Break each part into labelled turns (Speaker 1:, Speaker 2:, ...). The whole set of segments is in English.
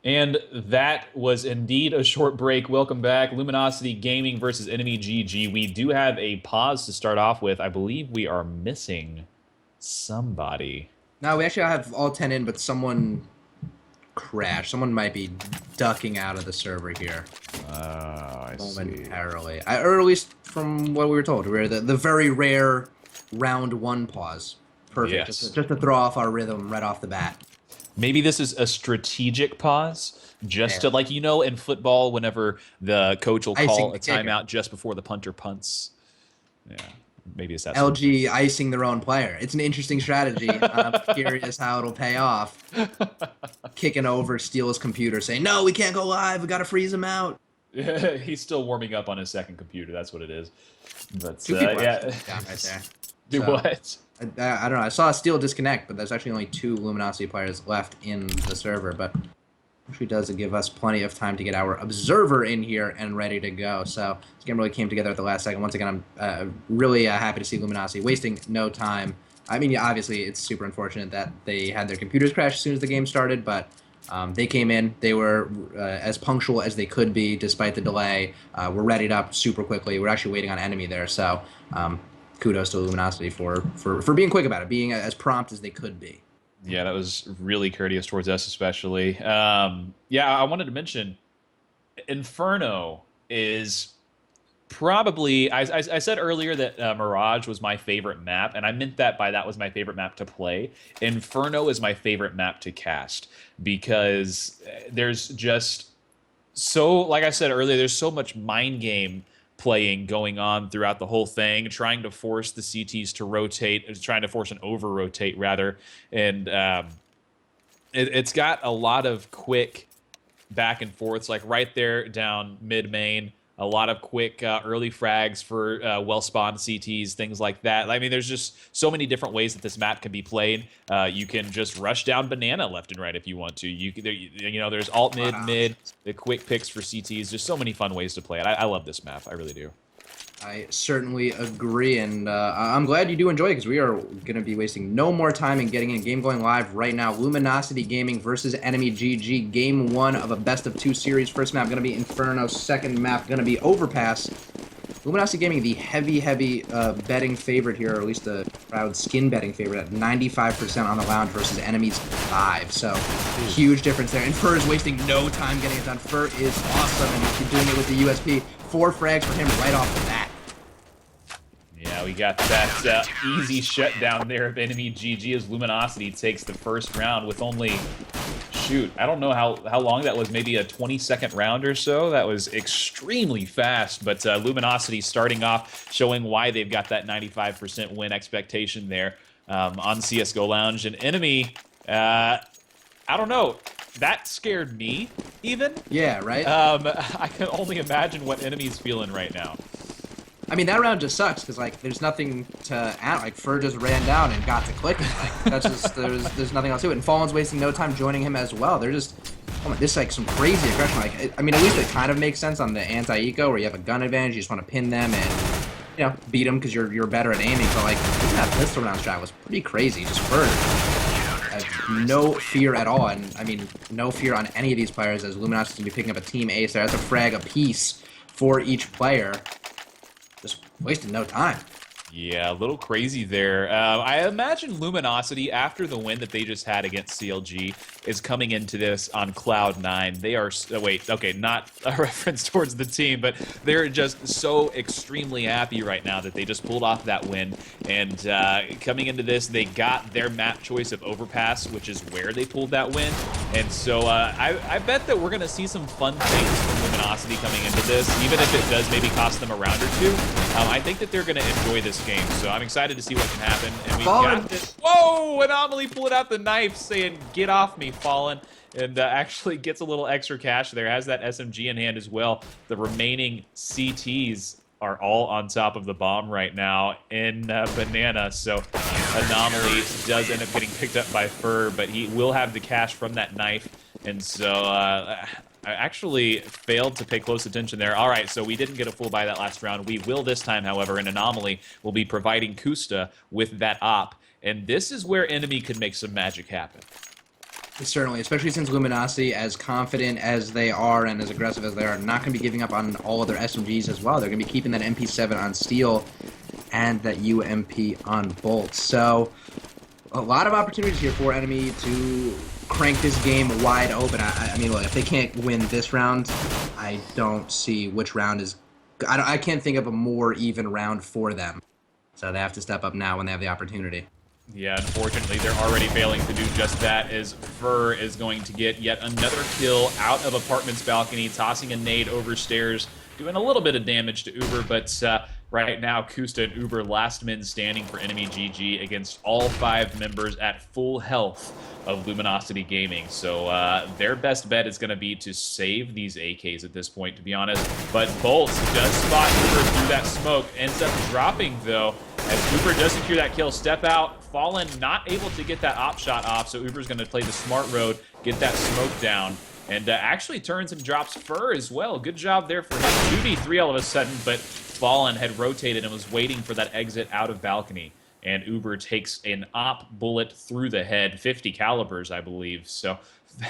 Speaker 1: And that was indeed a short break. Welcome back. Luminosity Gaming versus EnemyGG. We do have a pause to start off with. I believe we are missing somebody.
Speaker 2: No, we actually have all 10 in, but someone crashed. Someone might be ducking out of the server here
Speaker 1: I see.
Speaker 2: momentarily. Or at least from what we were told. We're the very rare round one pause. Perfect.
Speaker 1: Yes.
Speaker 2: Just to throw off our rhythm right off the bat.
Speaker 1: Maybe this is a strategic pause, just to,
Speaker 2: There.
Speaker 1: like, in football, whenever the coach will
Speaker 2: Icing
Speaker 1: call
Speaker 2: the
Speaker 1: a
Speaker 2: kicker.
Speaker 1: timeout just before the punter punts. Yeah, maybe it's that sort of
Speaker 2: LG icing their own player. It's an interesting strategy. I'm curious how it'll pay off.
Speaker 1: thing.
Speaker 2: Kicking over, steal his computer, saying, "No, we can't go live. We gotta freeze him out."
Speaker 1: He's still warming up on his second computer. That's what it is. But
Speaker 2: Two people
Speaker 1: yeah,
Speaker 2: down right there.
Speaker 1: do
Speaker 2: So
Speaker 1: what?
Speaker 2: I don't know. I saw a steal disconnect, but there's actually only 2 Luminosity players left in the server. But actually does give us plenty of time to get our observer in here and ready to go. So this game really came together at the last second. Once again, I'm really happy to see Luminosity wasting no time. I mean, yeah, obviously, it's super unfortunate that they had their computers crash as soon as the game started, but they came in. They were as punctual as they could be despite the delay. We're readied up super quickly. We're actually waiting on enemy there, so kudos to Luminosity for being quick about it, being as prompt as they could be.
Speaker 1: Yeah, that was really courteous towards us, especially. Yeah, I wanted to mention Inferno is probably. I said earlier that Mirage was my favorite map, and I meant that was my favorite map to play. Inferno is my favorite map to cast because there's just so, like I said earlier, there's so much mind game playing going on throughout the whole thing, trying to force the CTs to rotate, trying to force an over rotate rather, and it's got a lot of quick back and forths, like right there down mid main. A lot of quick early frags for well-spawned CTs, things like that. I mean, there's just so many different ways that this map can be played. You can just rush down banana left and right if you want to. There's alt mid, the quick picks for CTs. There's so many fun ways to play it. I love this map. I really do.
Speaker 2: I certainly agree, and I'm glad you do enjoy it because we are going to be wasting no more time in getting in game going live right now. Luminosity Gaming versus EnemyGG, game 1 of a best-of-2 series. First map going to be Inferno, second map going to be Overpass. Luminosity Gaming, the heavy betting favorite here, or at least the crowd skin betting favorite at 95% on the lounge versus Enemy's 5. So, huge difference there. And Fur is wasting no time getting it done. Fur is awesome, and he's doing it with the USP. 4 frags for him right off the bat.
Speaker 1: Yeah, we got that easy shutdown there of EnemyGG as Luminosity takes the first round with only, shoot, I don't know how long that was, maybe a 20-second round or so. That was extremely fast, but Luminosity starting off showing why they've got that 95% win expectation there on CSGO Lounge. And Enemy, I don't know, that scared me even.
Speaker 2: Yeah, right?
Speaker 1: I can only imagine what Enemy's feeling right now.
Speaker 2: I mean, that round just sucks because like there's nothing to add. Like Fur just ran down and got to clicking. Like that's just there's nothing else to it. And Fallen's wasting no time joining him as well. They're just this is like some crazy aggression. Like I mean, at least it kind of makes sense on the anti-eco where you have a gun advantage. You just want to pin them and beat them because you're better at aiming. But like that pistol round strat was pretty crazy. Just Fur had no fear at all, and I mean no fear on any of these players as Luminosity to be picking up a team ace there. That's a frag apiece for each player. Just wasting no time.
Speaker 1: Yeah, a little crazy there. I imagine Luminosity, after the win that they just had against CLG, is coming into this on Cloud 9. They are... wait, okay, not a reference towards the team, but they're just so extremely happy right now that they just pulled off that win. And coming into this, they got their map choice of Overpass, which is where they pulled that win. And so I bet that we're going to see some fun things from Luminosity coming into this, even if it does maybe cost them a round or two. I think that they're going to enjoy this game, so I'm excited to see what can happen. And we got this. Whoa! Anomaly pulling out the knife, saying, "Get off me, Fallen," and actually gets a little extra cash there. Has that SMG in hand as well. The remaining CTs are all on top of the bomb right now in Banana, so Anomaly does end up getting picked up by Fur, but he will have the cash from that knife, and so I actually failed to pay close attention there. All right, so we didn't get a full buy that last round. We will this time, however, and Anomaly will be providing Kusta with that op. And this is where Enemy could make some magic happen.
Speaker 2: Certainly, especially since Luminosity, as confident as they are and as aggressive as they are, not going to be giving up on all of their SMGs as well. They're going to be keeping that MP7 on Steel and that UMP on Bolt. So, a lot of opportunities here for Enemy to crank this game wide open. I mean, look, if they can't win this round, I don't see which round is... I can't think of a more even round for them. So they have to step up now when they have the opportunity.
Speaker 1: Yeah, unfortunately, they're already failing to do just that, as Fur is going to get yet another kill out of Apartment's balcony, tossing a nade over stairs, doing a little bit of damage to Uber, but right now, Kusta and Uber last men standing for EnemyGG against all 5 members at full health of Luminosity Gaming. So their best bet is going to be to save these AKs at this point, to be honest. But Bolt does spot Uber through that smoke, ends up dropping, though, as Uber does secure that kill. Step out, Fallen not able to get that op shot off, so Uber's going to play the smart road, get that smoke down, and actually turns and drops Fur as well. Good job there for him. 2v3 all of a sudden, but Fallen had rotated and was waiting for that exit out of balcony. And Uber takes an op bullet through the head, 50 calibers, I believe. So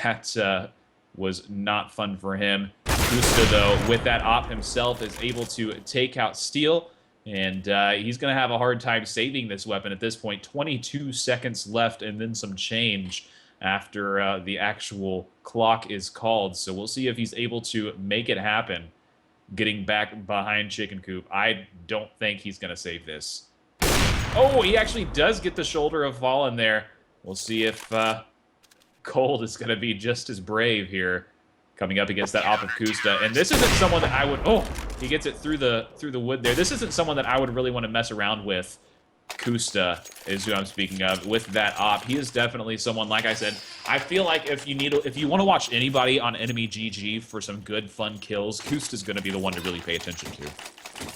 Speaker 1: that was not fun for him. Kusta, though, with that op himself, is able to take out Steel. And he's going to have a hard time saving this weapon at this point. 22 seconds left and then some change after the actual clock is called. So we'll see if he's able to make it happen, getting back behind Chicken Coop. I don't think he's going to save this. Oh, he actually does get the shoulder of Fallen there. We'll see if Cold is going to be just as brave here, coming up against that op of Kusta. And this isn't someone that I would... Oh, he gets it through the wood there. This isn't someone that I would really want to mess around with. Kusta is who I'm speaking of with that op. He is definitely someone, like I said, I feel like if you want to watch anybody on EnemyGG for some good, fun kills, Kusta's going to be the one to really pay attention to.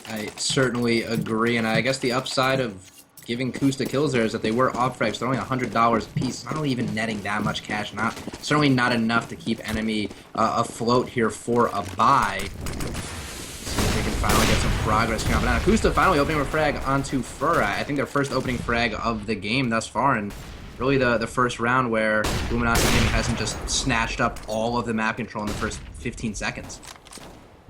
Speaker 2: I certainly agree, and I guess the upside of giving Kusta kills there is that they were off frags. They're only $100 a piece, not really even netting that much cash. Certainly not enough to keep Enemy afloat here for a buy. See if they can finally get some progress coming out. Kusta finally opening a frag onto Fur. I think their first opening frag of the game thus far, and really the first round where Luminosity Gaming hasn't just snatched up all of the map control in the first 15 seconds.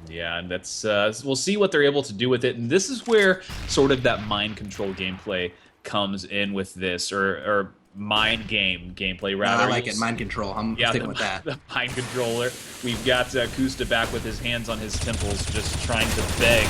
Speaker 1: Yeah, and that's we'll see what they're able to do with it, and this is where sort of that mind control gameplay comes in with this, or mind game gameplay rather.
Speaker 2: I like it, mind control. I'm sticking with that.
Speaker 1: The mind controller. We've got Kusta back with his hands on his temples, just trying to beg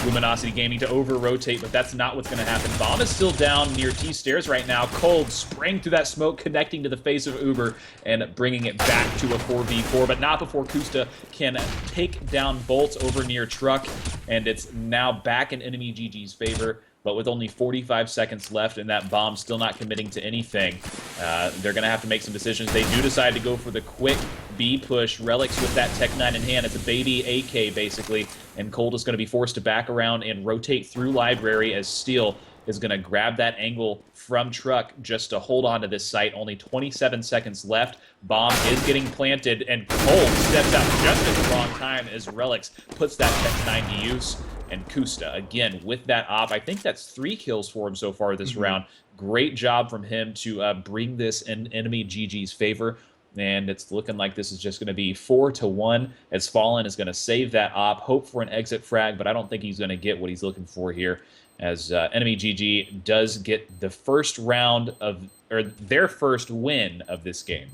Speaker 1: Luminosity Gaming to over-rotate, but that's not what's going to happen. Bomb is still down near T-stairs right now. Cold spraying through that smoke, connecting to the face of Uber, and bringing it back to a 4v4, but not before Kusta can take down Bolt over near Truck, and it's now back in EnemyGG's favor. But with only 45 seconds left and that bomb still not committing to anything, they're going to have to make some decisions. They do decide to go for the quick B push. Relics with that Tech 9 in hand. It's a baby AK, basically. And Cold is going to be forced to back around and rotate through Library as Steel is going to grab that angle from Truck just to hold on to this site. Only 27 seconds left. Bomb is getting planted, and Cold steps out just at the wrong time as Relics puts that Tech 9 to use. And Kusta, again, with that op, I think that's 3 kills for him so far this round. Great job from him to bring this in EnemyGG's favor. And it's looking like this is just going to be 4-1 as Fallen is going to save that op, hope for an exit frag, but I don't think he's going to get what he's looking for here, as EnemyGG does get the first round of, or their first win of this game.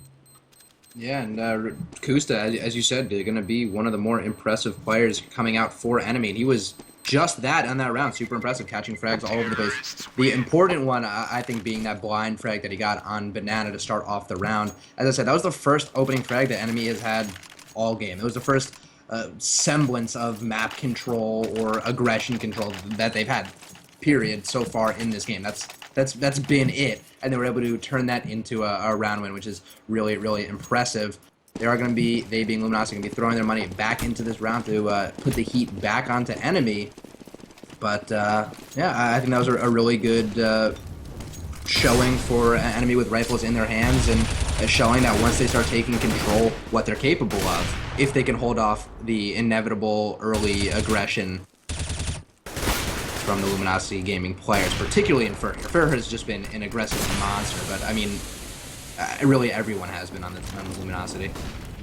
Speaker 2: Yeah, and Kusta, as you said, they're going to be one of the more impressive players coming out for Enemy. And he was just that on that round. Super impressive, catching frags all over the place. The important one, I think, being that blind frag that he got on Banana to start off the round. As I said, that was the first opening frag that Enemy has had all game. It was the first semblance of map control or aggression control that they've had, period, so far in this game. That's been it. And they were able to turn that into a round win, which is really, really impressive. They are going to be, they being Luminosity, going to be throwing their money back into this round to put the heat back onto Enemy. But, yeah, I think that was a really good showing for Enemy with rifles in their hands, and showing that once they start taking control, what they're capable of, if they can hold off the inevitable early aggression from the Luminosity Gaming players, particularly in Fur. Fur has just been an aggressive monster, but I mean, really everyone has been on the Luminosity.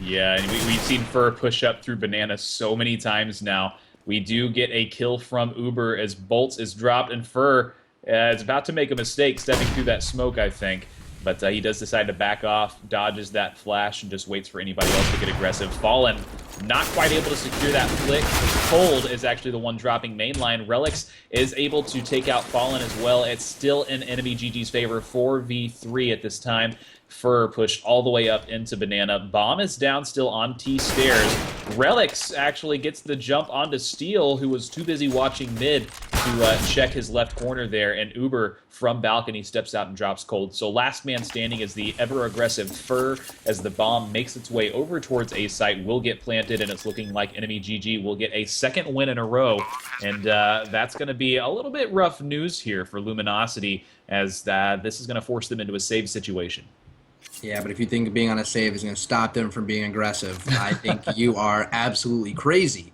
Speaker 1: Yeah, and we've seen Fur push up through Banana so many times now. We do get a kill from Uber as Bolts is dropped, and Fur is about to make a mistake stepping through that smoke, I think. But he does decide to back off, dodges that flash, and just waits for anybody else to get aggressive. Fallen, not quite able to secure that flick. Cold is actually the one dropping mainline. Relics is able to take out Fallen as well. It's still in EnemyGG's favor, 4v3 at this time. Fur pushed all the way up into Banana. Bomb is down still on T stairs. Relics actually gets the jump onto Steel, who was too busy watching mid to check his left corner there, and Uber from balcony steps out and drops Cold. So last man standing is the ever-aggressive Fur, as the bomb makes its way over towards A site, will get planted, and it's looking like EnemyGG will get a second win in a row, and that's going to be a little bit rough news here for Luminosity, as this is going to force them into a save situation.
Speaker 2: Yeah, but if you think being on a save is going to stop them from being aggressive, I think you are absolutely crazy.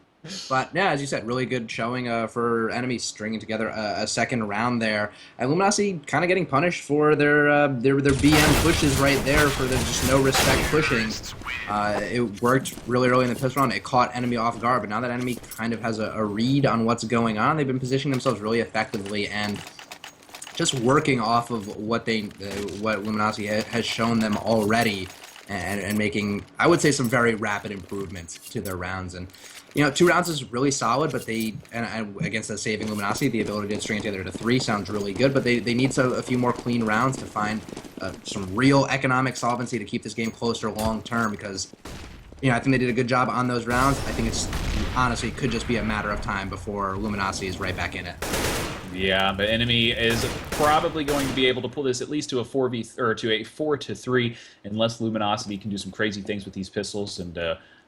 Speaker 2: But yeah, as you said, really good showing for Enemy stringing together a second round there. And Luminosity kind of getting punished for their BM pushes right there, for their just no respect pushing. It worked really early in the piss round. It caught Enemy off guard, but now that Enemy kind of has a read on what's going on, they've been positioning themselves really effectively and just working off of what Luminosity has shown them already, and making, I would say, some very rapid improvements to their rounds. And 2 rounds is really solid, but against the saving Luminosity, the ability to string it together to 3 sounds really good, but they need a few more clean rounds to find some real economic solvency to keep this game closer long term, because I think they did a good job on those rounds. I think it's honestly could just be a matter of time before Luminosity is right back in it.
Speaker 1: Yeah, but Enemy is probably going to be able to pull this at least to a 4-3, unless Luminosity can do some crazy things with these pistols, and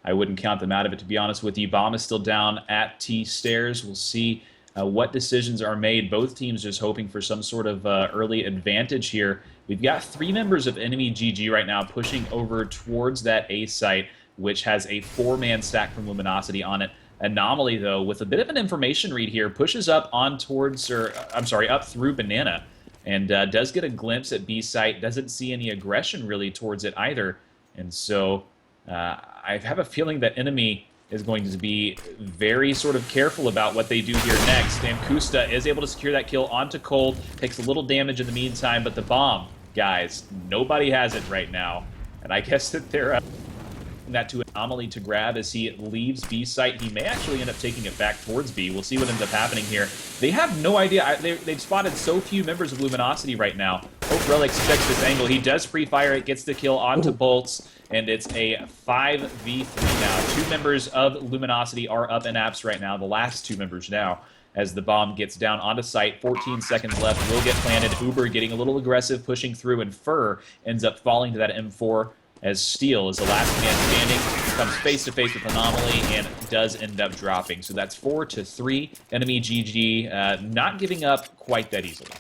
Speaker 1: I wouldn't count them out of it, to be honest with you. Bomb is still down at T stairs. We'll see what decisions are made. Both teams just hoping for some sort of early advantage here. We've got 3 members of EnemyGG right now pushing over towards that A site, which has a 4-man stack from Luminosity on it. Anomaly, though, with a bit of an information read here, pushes up on towards, up through Banana, and does get a glimpse at B site. Doesn't see any aggression really towards it either, and so I have a feeling that Enemy is going to be very sort of careful about what they do here next. And Kusta is able to secure that kill onto Cold, takes a little damage in the meantime, but the bomb, guys, nobody has it right now, and I guess that they're that to Anomaly to grab as he leaves B site. He may actually end up taking it back towards B. We'll see what ends up happening here. They have no idea. They've spotted so few members of Luminosity right now. Hope Relics checks this angle. He does pre-fire it, gets the kill onto Bolts, and it's a 5v3 now. 2 members of Luminosity are up in apps right now, the last 2 members now, as the bomb gets down onto site. 14 seconds left, will get planted. Uber getting a little aggressive, pushing through, and Fur ends up falling to that M4, as Steel is the last man standing, comes face-to-face with Anomaly, and does end up dropping. So that's 4-3. EnemyGG not giving up quite that easily.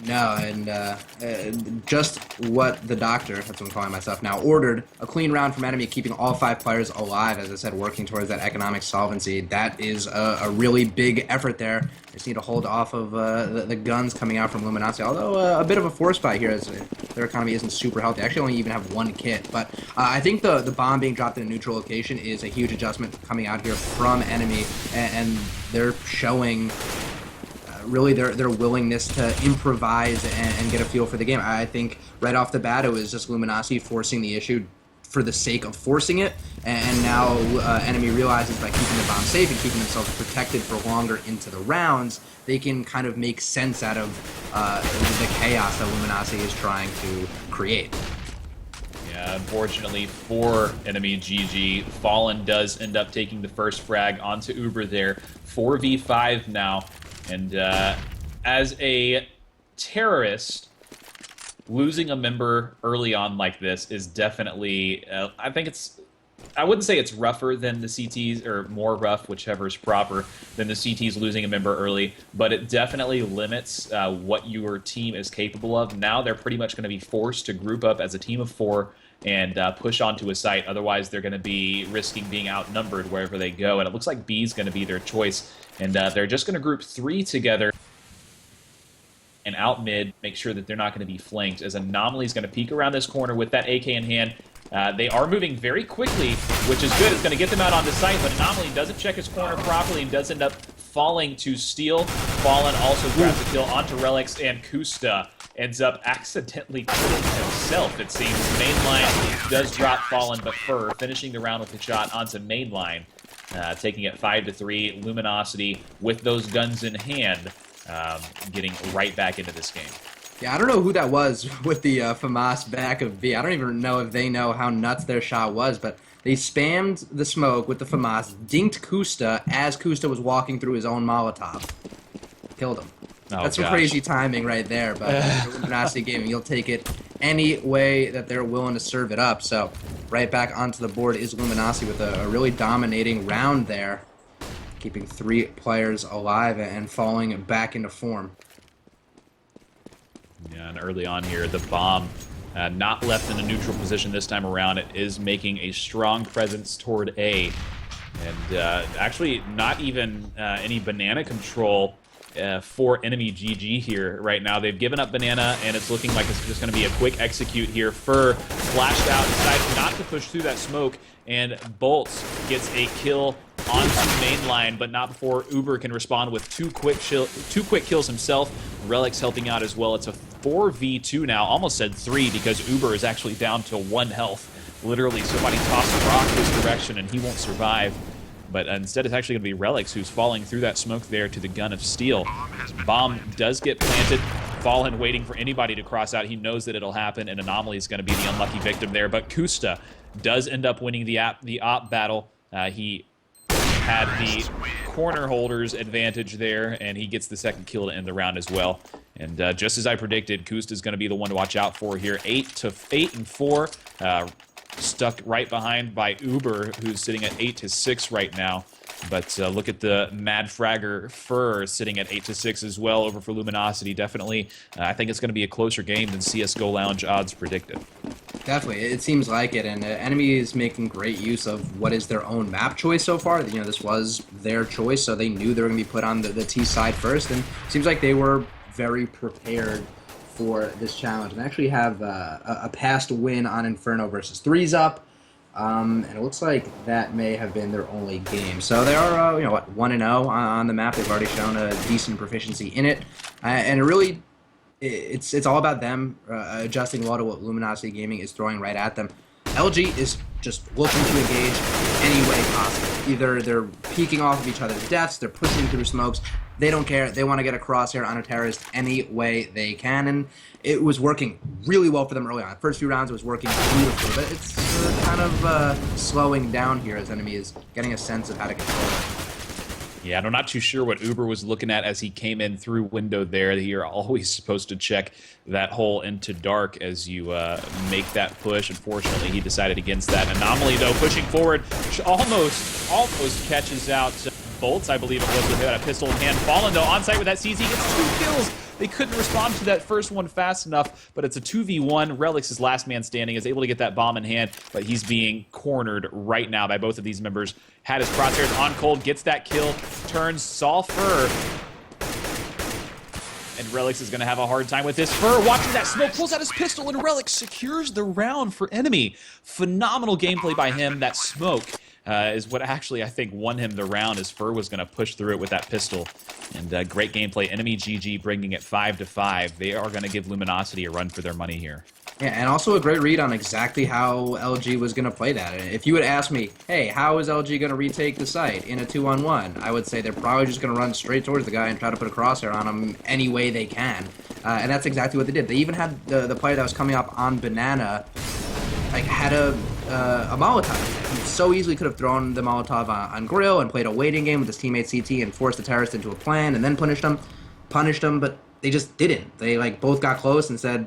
Speaker 2: No, and just what the doctor, that's what I'm calling myself now, ordered, a clean round from Enemy, keeping all 5 players alive, as I said, working towards that economic solvency. That is a really big effort there. They just need to hold off of the guns coming out from Luminosity, although a bit of a force fight here, as their economy isn't super healthy. They actually only even have 1 kit, but I think the bomb being dropped in a neutral location is a huge adjustment coming out here from Enemy, and they're showing really their willingness to improvise and get a feel for the game. I think right off the bat it was just Luminosity forcing the issue for the sake of forcing it, and now Enemy realizes by keeping the bomb safe and keeping themselves protected for longer into the rounds, they can kind of make sense out of the chaos that Luminosity is trying to create.
Speaker 1: Yeah, unfortunately for EnemyGG, Fallen does end up taking the first frag onto Uber there. 4v5 now. And as a terrorist, losing a member early on like this is definitely, I wouldn't say it's rougher than the CTs, or more rough, whichever is proper, than the CTs losing a member early, but it definitely limits what your team is capable of. Now they're pretty much going to be forced to group up as a team of 4 and push onto a site. Otherwise, they're going to be risking being outnumbered wherever they go, and it looks like B is going to be their choice. And they're just going to group 3 together. And out mid, make sure that they're not going to be flanked, as Anomaly is going to peek around this corner with that AK in hand. They are moving very quickly, which is good. It's going to get them out onto sight, but Anomaly doesn't check his corner properly and does end up falling to Steel. Fallen also grabs a kill onto Relics, and Kusta ends up accidentally killing himself, it seems. Mainline does drop Fallen, but Fur finishing the round with a shot onto Mainline, taking it 5-3. Luminosity, with those guns in hand, getting right back into this game.
Speaker 2: Yeah, I don't know who that was with the FAMAS back of B. I don't even know if they know how nuts their shot was, but they spammed the smoke with the FAMAS, dinked Kusta as Kusta was walking through his own Molotov. Killed him.
Speaker 1: Oh,
Speaker 2: that's some crazy timing right there, but Luminosity Gaming, you'll take it any way that they're willing to serve it up. So right back onto the board is Luminosity with a really dominating round there, keeping 3 players alive and falling back into form.
Speaker 1: Yeah, and early on here, the bomb not left in a neutral position this time around. It is making a strong presence toward A. And actually not even any banana control for EnemyGG here right now. They've given up banana, and it's looking like it's just going to be a quick execute here. Fur flashed out, decides not to push through that smoke, and Bolts gets a kill onto Mainline, but not before Uber can respond with two quick kills himself. Relic's helping out as well. It's a 4v2 now. Almost said 3 because Uber is actually down to 1 health. Literally, somebody tossed a rock this direction and he won't survive. But instead, it's actually going to be Relics who's falling through that smoke there to the gun of Steel. Bomb does get planted. Fallen waiting for anybody to cross out. He knows that it'll happen, and Anomaly is going to be the unlucky victim there. But Kusta does end up winning the op battle. He had the corner holders advantage there, and he gets the second kill to end the round as well. And just as I predicted, Kusta is going to be the one to watch out for here. 8-4. Stuck right behind by Uber, who's sitting at 8-6 right now. But look at the Mad Fragger Fur sitting at 8-6 as well over for Luminosity. Definitely, I think it's going to be a closer game than CSGO Lounge odds predicted.
Speaker 2: Definitely, it seems like it, and Enemy is making great use of what is their own map choice so far. You know, this was their choice, so they knew they were going to be put on the T side first, and it seems like they were very prepared for this challenge, and actually have a past win on Inferno versus Threes Up, and it looks like that may have been their only game. So they are, you know, what, 1-0 on the map. They've already shown a decent proficiency in it, and it really, it's all about them adjusting well to what Luminosity Gaming is throwing right at them. LG is just looking to engage any way possible. Either they're peeking off of each other's deaths, they're pushing through smokes. They don't care. They want to get a crosshair on a terrorist any way they can, and it was working really well for them early on. First few rounds, it was working beautifully, but it's kind of slowing down here as Enemy is getting a sense of how to control it.
Speaker 1: Yeah, and I'm not too sure what Uber was looking at as he came in through window there. You're always supposed to check that hole into dark as you make that push. Unfortunately, he decided against that. Anomaly, though, pushing forward, almost catches out Bolts, I believe it was, with a pistol in hand. Fallen, though, on site with that CZ, gets 2 kills. They couldn't respond to that first one fast enough, but it's a 2v1. Relics is last man standing, is able to get that bomb in hand, but he's being cornered right now by both of these members. Had his crosshairs on cold, gets that kill, turns, saw Fur, and Relics is going to have a hard time with this. Fur, watching that smoke, pulls out his pistol, and Relics secures the round for Enemy. Phenomenal gameplay by him. That smoke is what actually, I think, won him the round, as Fur was going to push through it with that pistol. And great gameplay. EnemyGG bringing it 5-5. They are going to give Luminosity a run for their money here.
Speaker 2: Yeah, and also a great read on exactly how LG was going to play that. If you would ask me, hey, how is LG going to retake the site in a 2-on-1? I would say they're probably just going to run straight towards the guy and try to put a crosshair on him any way they can. And that's exactly what they did. They even had the player that was coming up on Banana, like, had a Molotov. He so easily could have thrown the Molotov on Grill and played a waiting game with his teammate CT and forced the terrorist into a plan and then punished him, but they just didn't. They, like, both got close and said,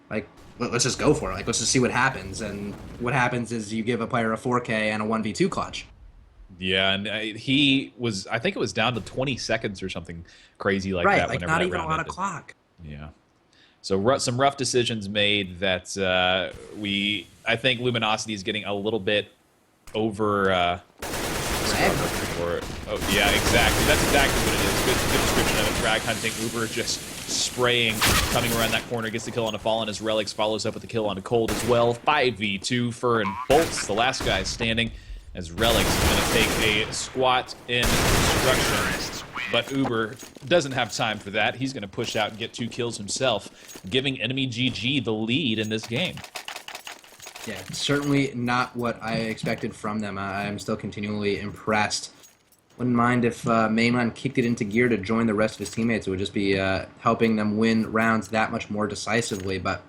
Speaker 2: like, let's just go for it. Like, let's just see what happens. And what happens is you give a player a 4K and a 1v2 clutch.
Speaker 1: Yeah, and he was, I think it was down to 20 seconds or something crazy like that.
Speaker 2: Right, like not even a lot of clock.
Speaker 1: Yeah. So some rough decisions made that I think Luminosity is getting a little bit over
Speaker 2: frag hunter.
Speaker 1: Or, oh, yeah, exactly. That's exactly what it is. Good description of it. Frag hunting. Uber just spraying, coming around that corner, gets the kill on a Fallen as Relics follows up with the kill on a Cold as well. 5v2 Fur and Bolts, the last guy standing, as Relics is going to take a squat in destruction. But Uber doesn't have time for that. He's going to push out and get 2 kills himself, giving EnemyGG the lead in this game.
Speaker 2: Yeah, certainly not what I expected from them. I'm still continually impressed. Wouldn't mind if Mainland kicked it into gear to join the rest of his teammates. It would just be helping them win rounds that much more decisively. But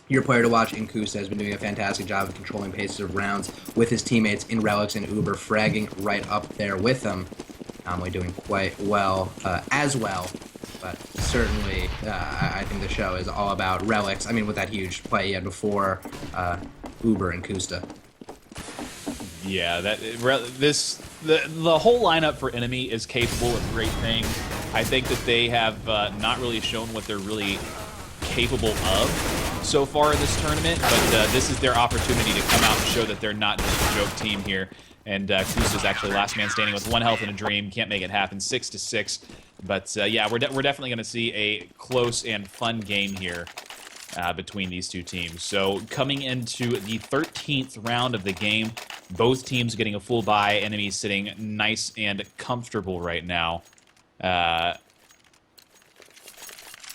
Speaker 2: your player to watch in Kusta has been doing a fantastic job of controlling paces of rounds with his teammates in Relics and Uber, fragging right up there with them. Only doing quite well as well. But certainly, I think the show is all about Relics. I mean, with that huge play he had before Uber and Kusta.
Speaker 1: Yeah, the whole lineup for Enemy is capable of great things. I think that they have not really shown what they're really capable of so far in this tournament, but this is their opportunity to come out and show that they're not just a joke team here. And Kusta's actually last man standing with 1 health and a dream. Can't make it happen. 6-6. But yeah, we're definitely going to see a close and fun game here between these two teams. So coming into the 13th round of the game, both teams getting a full bye. Enemy sitting nice and comfortable right now.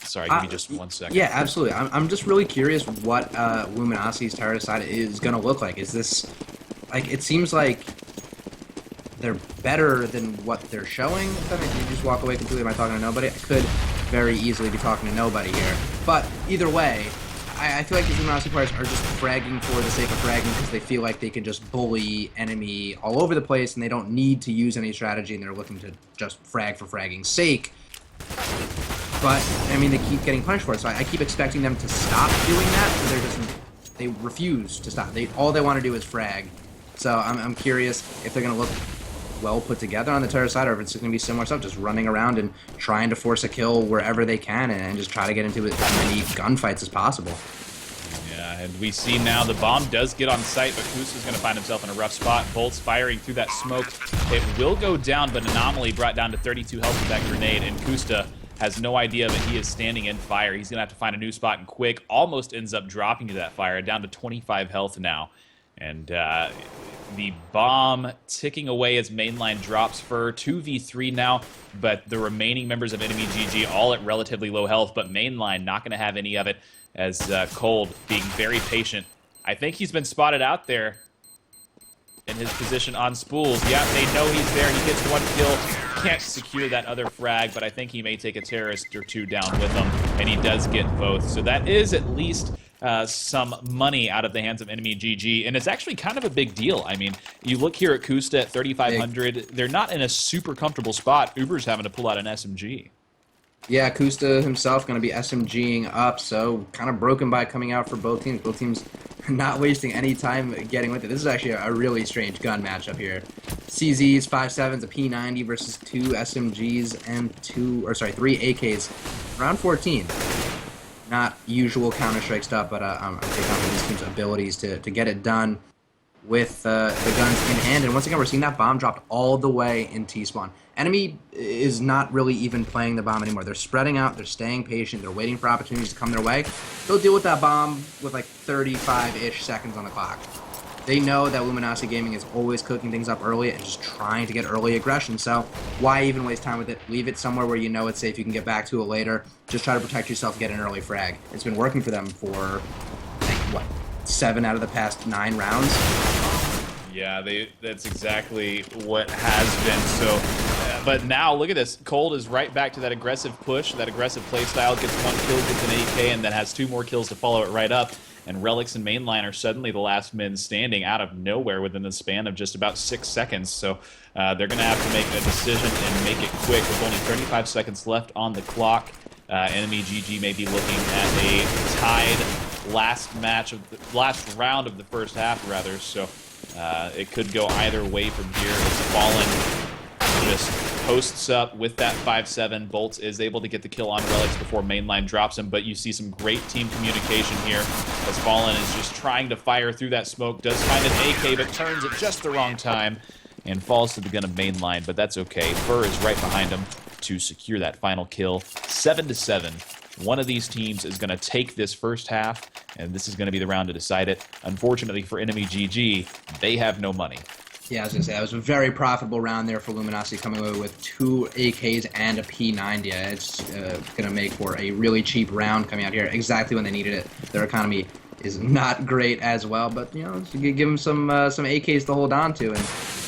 Speaker 1: Sorry, give me just 1 second.
Speaker 2: Yeah, absolutely. I'm just really curious what Luminosity's Terror side is going to look like. Is this... Like, it seems like they're better than what they're showing. If you just walk away completely by talking to nobody, I could very easily be talking to nobody here. But either way, I feel like these Luminosity players are just fragging for the sake of fragging because they feel like they can just bully Enemy all over the place and they don't need to use any strategy and they're looking to just frag for fragging's sake. But, I mean, they keep getting punished for it, so I keep expecting them to stop doing that, but they refuse to stop. All they want to do is frag. So I'm curious if they're going to look well put together on the Terror side, or if it's going to be similar stuff, just running around and trying to force a kill wherever they can and just try to get into as many gunfights as possible.
Speaker 1: Yeah, and we see now the bomb does get on site, but Kusta's going to find himself in a rough spot. Bolts firing through that smoke. It will go down, but Anomaly brought down to 32 health with that grenade, and Kusta has no idea that he is standing in fire. He's going to have to find a new spot and quick. Almost ends up dropping to that fire, down to 25 health now. And the bomb ticking away as mainline drops for 2v3 now, but the remaining members of EnemyGG all at relatively low health, but mainline not going to have any of it as Cold being very patient. I think he's been spotted out there in his position on spools. Yeah, they know he's there. He gets 1 kill. Can't secure that other frag, but I think he may take a terrorist or 2 down with him, and he does get both. So that is at least some money out of the hands of EnemyGG, and it's actually kind of a big deal. I mean, you look here at Kusta at 3,500. They're not in a super comfortable spot. Uber's having to pull out an SMG.
Speaker 2: Yeah, Kusta himself going to be SMGing up, so kind of broken by coming out for both teams. Both teams not wasting any time getting with it. This is actually a really strange gun matchup here. CZs, 5.7s, a P90 versus 2 SMGs and 3 AKs. Round 14. Not usual Counter-Strike stuff, but I'm pretty confident in this team's abilities to get it done with the guns in hand. And once again, we're seeing that bomb dropped all the way in T-spawn. Enemy is not really even playing the bomb anymore. They're spreading out, they're staying patient, they're waiting for opportunities to come their way. They'll deal with that bomb with like 35-ish seconds on the clock. They know that Luminosity Gaming is always cooking things up early and just trying to get early aggression, so why even waste time with it? Leave it somewhere where you know it's safe, you can get back to it later. Just try to protect yourself, get an early frag. It's been working for them for, like, what, 7 out of the past 9 rounds?
Speaker 1: Yeah, that's exactly what has been. So, but now look at this. Cold is right back to that aggressive push, that aggressive playstyle. Gets 1 kill, gets an AK, and then has 2 more kills to follow it right up. And Relics and Mainline are suddenly the last men standing out of nowhere within the span of just about 6 seconds. So they're going to have to make a decision and make it quick with only 35 seconds left on the clock. EnemyGG may be looking at a tied last round of the first half, rather. So it could go either way from here. As Fallen just posts up with that 5-7. Bolts is able to get the kill on Relics before Mainline drops him, but you see some great team communication here as Fallen is just trying to fire through that smoke. Does find an AK, but turns at just the wrong time. and falls to the gun of mainline, but that's okay. Fur is right behind him to secure that final kill. 7-7. One of these teams is going to take this first half, and this is going to be the round to decide it. Unfortunately for EnemyGG, they have no money.
Speaker 2: Yeah, I was going to say, that was a very profitable round there for Luminosity, coming away with 2 AKs and a P90. It's going to make for a really cheap round coming out here, exactly when they needed it. Their economy is not great as well, but, you know, you give them some AKs to hold on to, and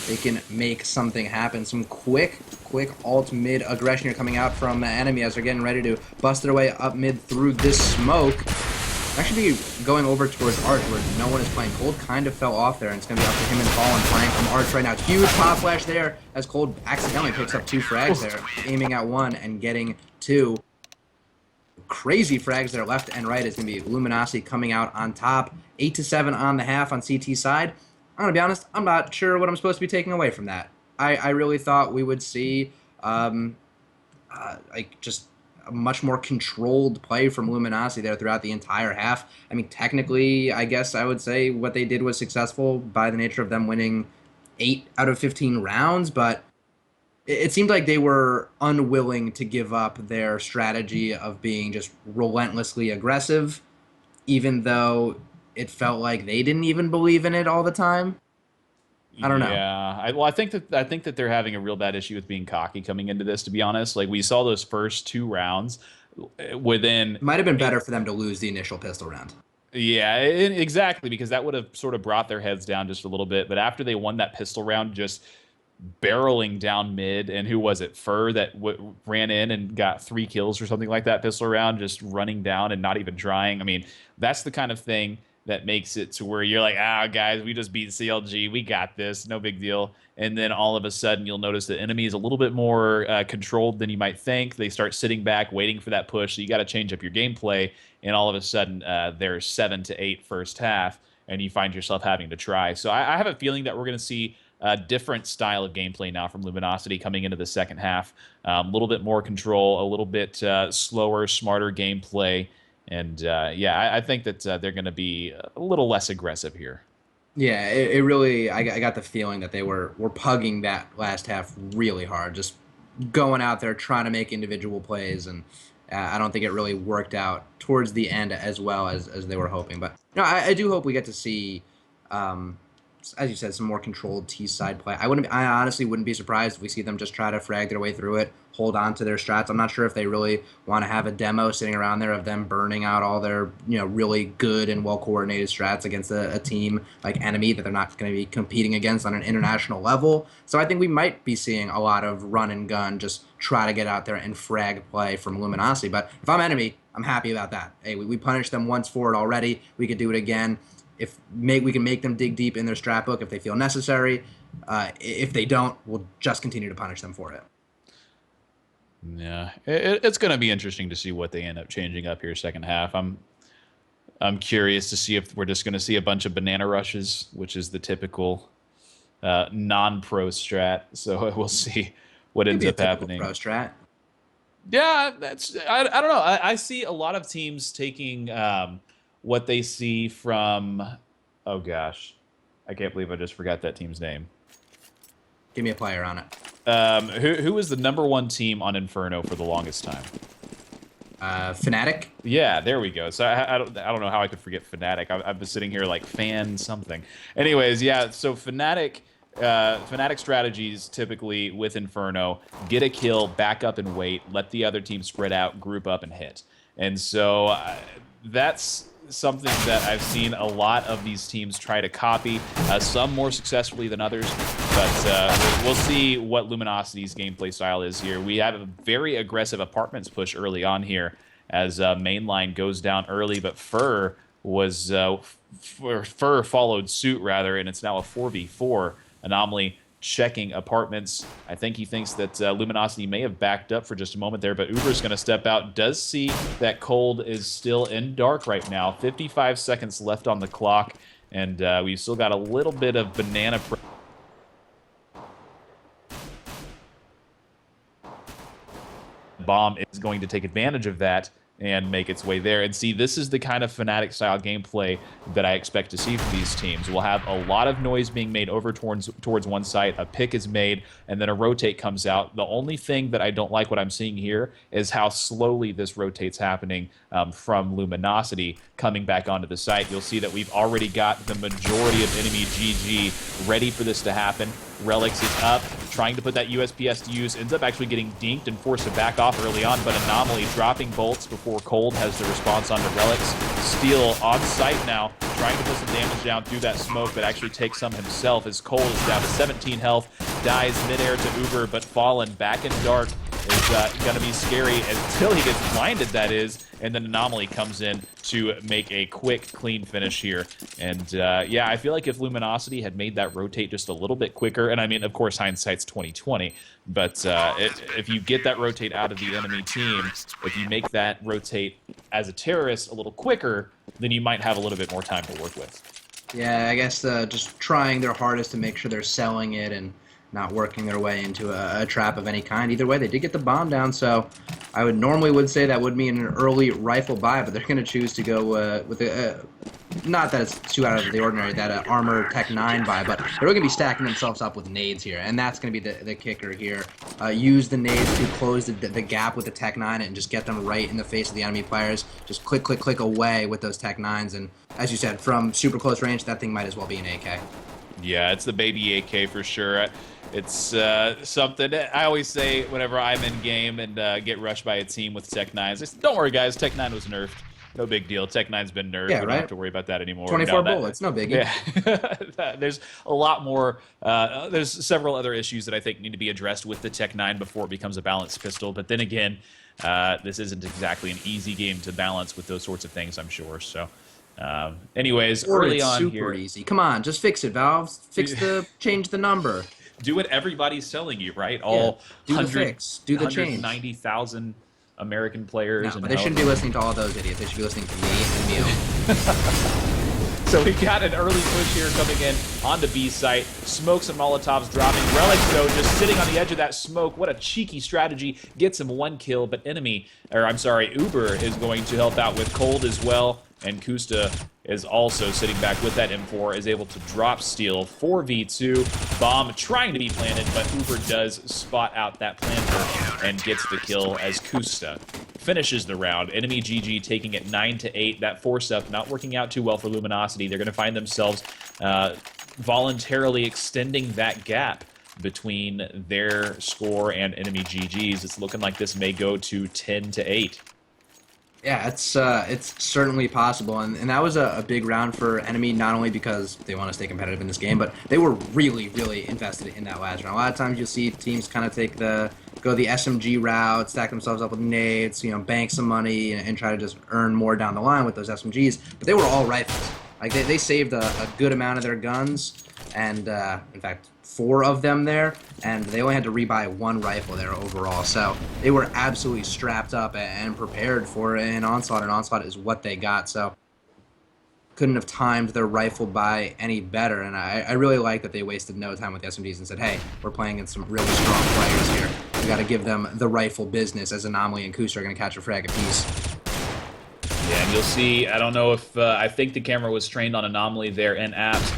Speaker 2: they can make something happen. Some quick alt-mid aggression here coming out from Enemy as they're getting ready to bust their way up mid through this smoke. Actually going over towards Arch where no one is playing. Cold kind of fell off there, and it's going to be up to him and Fallen playing from Arch right now. Huge pop flash there as Cold accidentally picks up 2 frags there, aiming at 1 and getting 2. Crazy frags there left and right is going to be Luminosity coming out on top. 8-7 on the half on CT side. I'm going to be honest, I'm not sure what I'm supposed to be taking away from that. I really thought we would see like just a much more controlled play from Luminosity there throughout the entire half. I mean, technically, I guess I would say what they did was successful by the nature of them winning 8 out of 15 rounds, but it seemed like they were unwilling to give up their strategy of being just relentlessly aggressive, even though it felt like they didn't even believe in it all the time. I don't know.
Speaker 1: Yeah, I think that they're having a real bad issue with being cocky coming into this. To be honest, like we saw those first 2 rounds within.
Speaker 2: It might have been better for them to lose the initial pistol round.
Speaker 1: Yeah, exactly, because that would have sort of brought their heads down just a little bit. But after they won that pistol round, just barreling down mid, and who was it? Fur that ran in and got 3 kills or something like that pistol round, just running down and not even trying. I mean, that's the kind of thing that makes it to where you're like, guys, we just beat CLG. We got this. No big deal. And then all of a sudden, you'll notice the enemy is a little bit more controlled than you might think. They start sitting back, waiting for that push. So you got to change up your gameplay. And all of a sudden, there's 7-8 first half, and you find yourself having to try. So I have a feeling that we're going to see a different style of gameplay now from Luminosity coming into the second half. A little bit more control, a little bit slower, smarter gameplay. And yeah, I think that they're going to be a little less aggressive here.
Speaker 2: Yeah, it really, I got the feeling that they were pugging that last half really hard, just going out there trying to make individual plays, and I don't think it really worked out towards the end as well as they were hoping. But you know, I do hope we get to see, as you said, some more controlled T-side play. I honestly wouldn't be surprised if we see them just try to frag their way through it, hold on to their strats. I'm not sure if they really want to have a demo sitting around there of them burning out all their, really good and well-coordinated strats against a team like Enemy that they're not going to be competing against on an international level. So I think we might be seeing a lot of run and gun, just try to get out there and frag play from Luminosity. But if I'm Enemy, I'm happy about that. Hey, we punished them once for it already. We could do it again. We can make them dig deep in their strat book if they feel necessary. If they don't, we'll just continue to punish them for it.
Speaker 1: Yeah, it's going to be interesting to see what they end up changing up here second half. I'm curious to see if we're just going to see a bunch of banana rushes, which is the typical non-pro strat. So we'll see what ends up happening.
Speaker 2: Pro strat.
Speaker 1: Yeah, I don't know. I see a lot of teams taking what they see from, oh gosh, I can't believe I just forgot that team's name.
Speaker 2: Give me a player on it.
Speaker 1: Who was the #1 team on Inferno for the longest time?
Speaker 2: Fnatic?
Speaker 1: Yeah, there we go. So I don't know how I could forget Fnatic. I've been sitting here like fan something. Anyways, yeah, so Fnatic strategies typically with Inferno, get a kill, back up and wait, let the other team spread out, group up and hit. And so that's something that I've seen a lot of these teams try to copy, some more successfully than others, but we'll see what Luminosity's gameplay style is here. We have a very aggressive apartments push early on here as mainline goes down early, but Fur followed suit rather, and it's now a 4v4 anomaly checking apartments. I think he thinks that Luminosity may have backed up for just a moment there, but Uber's going to step out. Does see that Cold is still in dark right now. 55 seconds left on the clock, and we've still got a little bit of banana. Bomb is going to take advantage of that and make its way there. And see, this is the kind of Fnatic style gameplay that I expect to see from these teams. We'll have a lot of noise being made over towards one site, a pick is made, and then a rotate comes out. The only thing that I don't like what I'm seeing here is how slowly this rotate's happening from Luminosity coming back onto the site. You'll see that we've already got the majority of EnemyGG ready for this to happen. Relics is up, trying to put that USPS to use, ends up actually getting dinked and forced to back off early on, but Anomaly dropping bolts before Cold has the response onto Relics. Steel on site now, trying to put some damage down through that smoke, but actually takes some himself as Cold is down to 17 health, dies midair to Uber, but Fallen back in dark is going to be scary until he gets blinded, that is, and then Anomaly comes in to make a quick, clean finish here. And yeah, I feel like if Luminosity had made that rotate just a little bit quicker, and I mean, of course, hindsight's 20/20, but if you get that rotate out of the enemy team, if you make that rotate as a terrorist a little quicker, then you might have a little bit more time to work with.
Speaker 2: Yeah, I guess just trying their hardest to make sure they're selling it and not working their way into a trap of any kind. Either way, they did get the bomb down, so I would say that would mean an early rifle buy, but they're going to choose to go with a not that it's too out of the ordinary, that armor Tech 9 buy, but they're going to be stacking themselves up with nades here, and that's going to be the kicker here. Use the nades to close the gap with the Tech 9 and just get them right in the face of the enemy players. Just click, click, click away with those Tech 9s, and as you said, from super close range, that thing might as well be an AK.
Speaker 1: Yeah, it's the baby AK for sure. It's something I always say whenever I'm in game and get rushed by a team with Tech 9s. Say, don't worry, guys. Tech 9 was nerfed. No big deal. Tech 9's been nerfed.
Speaker 2: Yeah,
Speaker 1: we
Speaker 2: right?
Speaker 1: don't have to worry about that anymore.
Speaker 2: 24 bullets, no biggie.
Speaker 1: Yeah. There's a lot more. There's several other issues that I think need to be addressed with the Tech 9 before it becomes a balanced pistol. But then again, this isn't exactly an easy game to balance with those sorts of things, I'm sure. So. Anyways,
Speaker 2: or
Speaker 1: early
Speaker 2: it's
Speaker 1: on
Speaker 2: super
Speaker 1: here,
Speaker 2: easy. Come on, just fix it, Valve. Change the number.
Speaker 1: do what everybody's telling you, right? All
Speaker 2: do the fix, do the change.
Speaker 1: 190,000 American players.
Speaker 2: No, but they shouldn't be listening to all those idiots. They should be listening to me and Mew.
Speaker 1: So we got an early push here coming in onto B site. Smokes and Molotovs dropping. Relics, though, just sitting on the edge of that smoke. What a cheeky strategy. Gets him one kill, but Uber is going to help out with Cold as well. And Kusta is also sitting back with that M4, is able to drop Steel 4v2. Bomb trying to be planted, but Uber does spot out that planter and gets the kill as Kusta finishes the round. EnemyGG taking it 9-8. That force-up not working out too well for Luminosity. They're going to find themselves voluntarily extending that gap between their score and EnemyGG's. It's looking like this may go to 10-8.
Speaker 2: Yeah, it's certainly possible, and that was a big round for Enemy, not only because they want to stay competitive in this game, but they were really, really invested in that last round. A lot of times you'll see teams kind of go the SMG route, stack themselves up with nades, bank some money, and try to just earn more down the line with those SMGs, but they were all rifles. Like, they saved a good amount of their guns, and in fact, 4 of them there, and they only had to rebuy 1 rifle there overall. So they were absolutely strapped up and prepared for an onslaught. An onslaught is what they got. So couldn't have timed their rifle buy any better. And I really like that they wasted no time with the SMGs and said, hey, we're playing against some really strong players here. We got to give them the rifle business, as Anomaly and Kusa are going to catch a frag apiece.
Speaker 1: Yeah, and you'll see, I don't know if, I think the camera was trained on Anomaly there in apps.